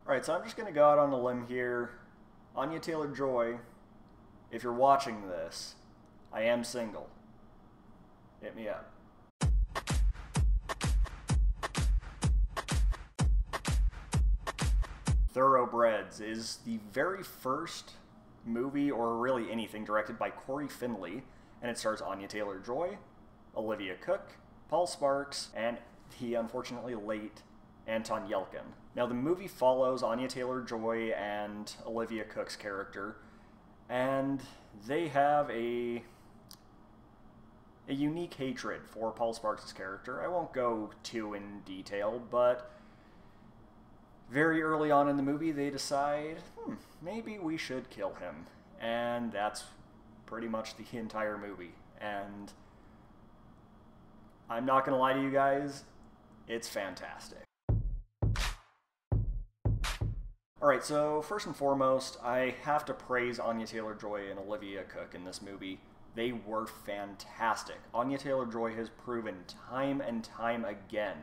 Alright, so I'm just going to go out on a limb here. Anya Taylor-Joy, if you're watching this, I am single. Hit me up. Thoroughbreds is the very first movie, or really anything, directed by Corey Finley, and it stars Anya Taylor-Joy, Olivia Cooke, Paul Sparks, and the unfortunately late Anton Yelchin. Now, the movie follows Anya Taylor-Joy and Olivia Cooke's character, and they have a unique hatred for Paul Sparks' character. I won't go too in detail, but very early on in the movie, they decide, maybe we should kill him. And that's pretty much the entire movie. And I'm not going to lie to you guys, it's fantastic. Alright, so first and foremost, I have to praise Anya Taylor-Joy and Olivia Cooke in this movie. They were fantastic. Anya Taylor-Joy has proven time and time again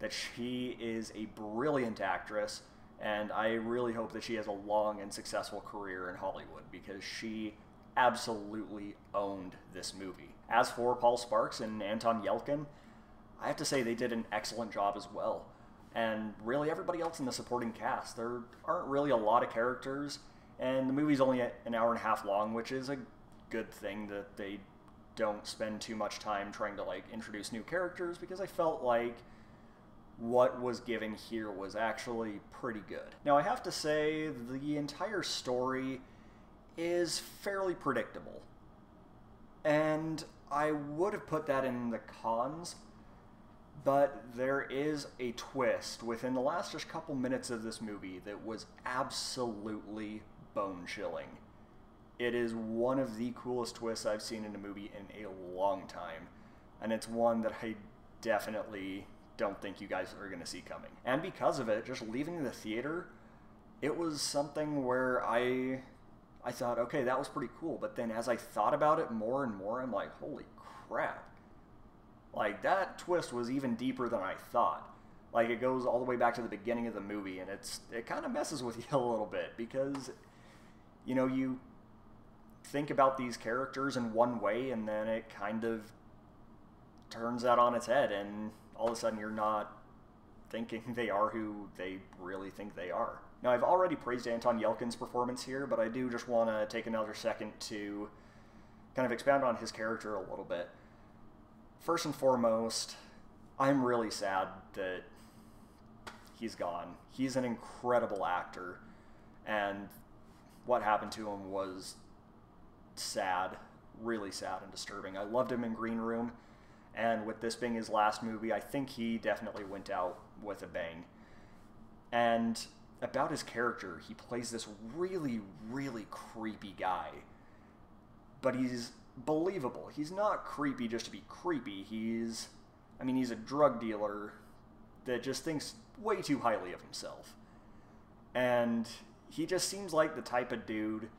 that she is a brilliant actress, and I really hope that she has a long and successful career in Hollywood, because she absolutely owned this movie. As for Paul Sparks and Anton Yelchin, I have to say they did an excellent job as well. And really everybody else in the supporting cast. There aren't really a lot of characters, and the movie's only an hour and a half long, which is a good thing that they don't spend too much time trying to introduce new characters, because I felt like what was given here was actually pretty good. Now, I have to say, the entire story is fairly predictable, and I would have put that in the cons, but there is a twist within the last just couple minutes of this movie that was absolutely bone-chilling. It is one of the coolest twists I've seen in a movie in a long time, and it's one that I definitely don't think you guys are going to see coming. And because of it, just leaving the theater, it was something where I thought, okay, that was pretty cool, but then as I thought about it more and more, I'm like, holy crap. That twist was even deeper than I thought. It goes all the way back to the beginning of the movie, and it kind of messes with you a little bit, because, you think about these characters in one way, and then it kind of turns that on its head, and all of a sudden you're not thinking they are who they really think they are. Now, I've already praised Anton Yelchin's performance here, but I do just want to take another second to kind of expound on his character a little bit. First and foremost, I'm really sad that he's gone. He's an incredible actor, and what happened to him was sad, really sad and disturbing. I loved him in Green Room, and with this being his last movie, I think he definitely went out with a bang. And about his character, he plays this really, really creepy guy, but he's believable. He's not creepy just to be creepy. He's a drug dealer that just thinks way too highly of himself. And he just seems like the type of dude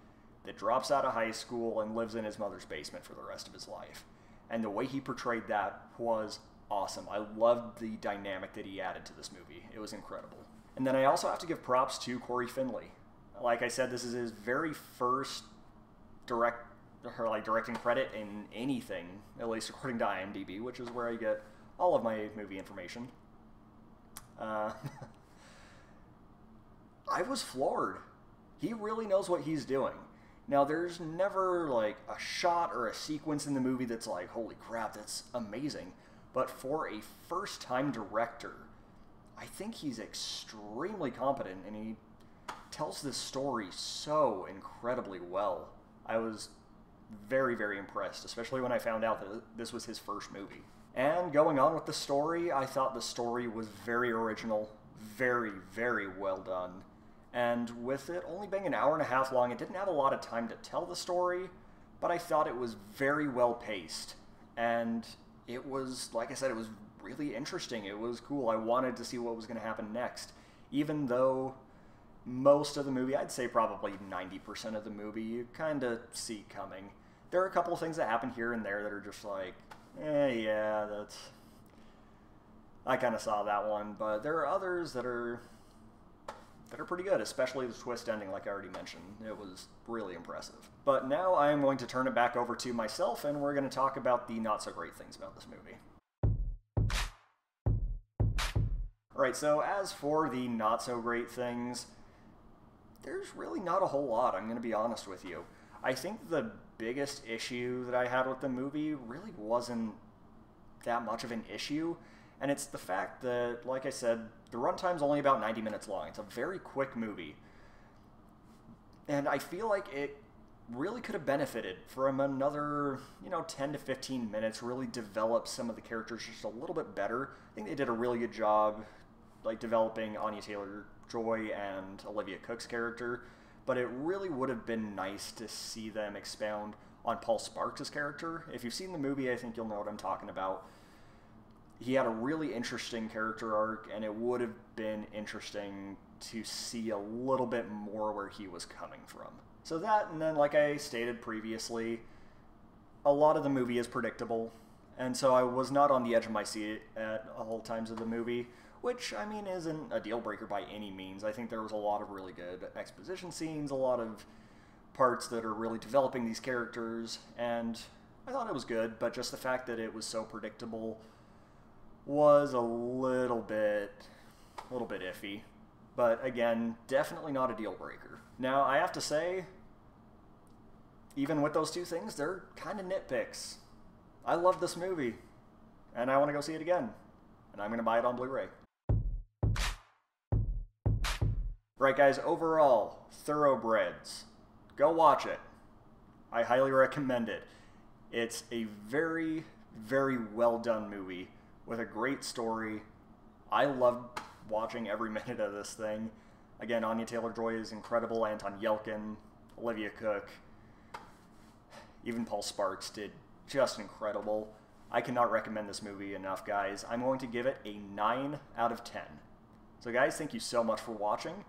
that drops out of high school and lives in his mother's basement for the rest of his life. And the way he portrayed that was awesome. I loved the dynamic that he added to this movie. It was incredible. And then I also have to give props to Corey Finley. Like I said, this is his very first directing credit in anything, at least according to IMDb, which is where I get all of my movie information. I was floored. He really knows what he's doing. Now, there's never a shot or a sequence in the movie that's like, holy crap, that's amazing. But for a first-time director, I think he's extremely competent, and he tells this story so incredibly well. I was very, very impressed, especially when I found out that this was his first movie. And going on with the story, I thought the story was very original, very, very well done. And with it only being an hour and a half long, it didn't have a lot of time to tell the story, but I thought it was very well paced. And it was, like I said, it was really interesting. It was cool. I wanted to see what was going to happen next. Even though most of the movie, I'd say probably 90% of the movie, you kind of see coming. There are a couple of things that happen here and there that are just like, yeah, I kind of saw that one. But there are others that are that are pretty good, especially the twist ending, like I already mentioned. It was really impressive. But now I am going to turn it back over to myself, and we're going to talk about the not-so-great things about this movie. Alright, so as for the not-so-great things, there's really not a whole lot, I'm going to be honest with you. I think the biggest issue that I had with the movie really wasn't that much of an issue, and it's the fact that, like I said, the runtime's only about 90 minutes long. It's a very quick movie. And I feel like it really could have benefited from another, 10 to 15 minutes, really develop some of the characters just a little bit better. I think they did a really good job, like, developing Anya Taylor-Joy and Olivia Cooke's character, but it really would have been nice to see them expound on Paul Sparks' character. If you've seen the movie, I think you'll know what I'm talking about. He had a really interesting character arc, and it would have been interesting to see a little bit more where he was coming from. So that, and then like I stated previously, a lot of the movie is predictable, and so I was not on the edge of my seat at all times of the movie, which, I mean, isn't a deal breaker by any means. I think there was a lot of really good exposition scenes, a lot of parts that are really developing these characters, and I thought it was good, but just the fact that it was so predictable was a little bit iffy. But again, definitely not a deal breaker. Now, I have to say, even with those two things, they're kind of nitpicks. I love this movie, and I want to go see it again, and I'm going to buy it on Blu-ray. Right, guys, overall, Thoroughbreds. Go watch it. I highly recommend it. It's a very, very well done movie with a great story. I loved watching every minute of this thing. Again, Anya Taylor-Joy is incredible. Anton Yelchin, Olivia Cooke, even Paul Sparks did just incredible. I cannot recommend this movie enough, guys. I'm going to give it a 9 out of 10. So guys, thank you so much for watching.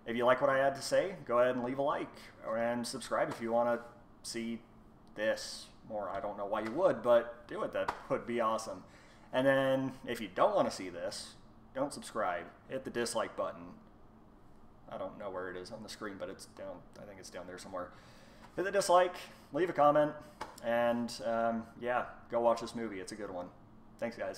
If you like what I had to say, go ahead and leave a like and subscribe if you want to see this more. I don't know why you would, but do it. That would be awesome. And then, if you don't want to see this, don't subscribe. Hit the dislike button. I don't know where it is on the screen, but it's down. I think it's down there somewhere. Hit the dislike, leave a comment, and yeah, go watch this movie. It's a good one. Thanks, guys.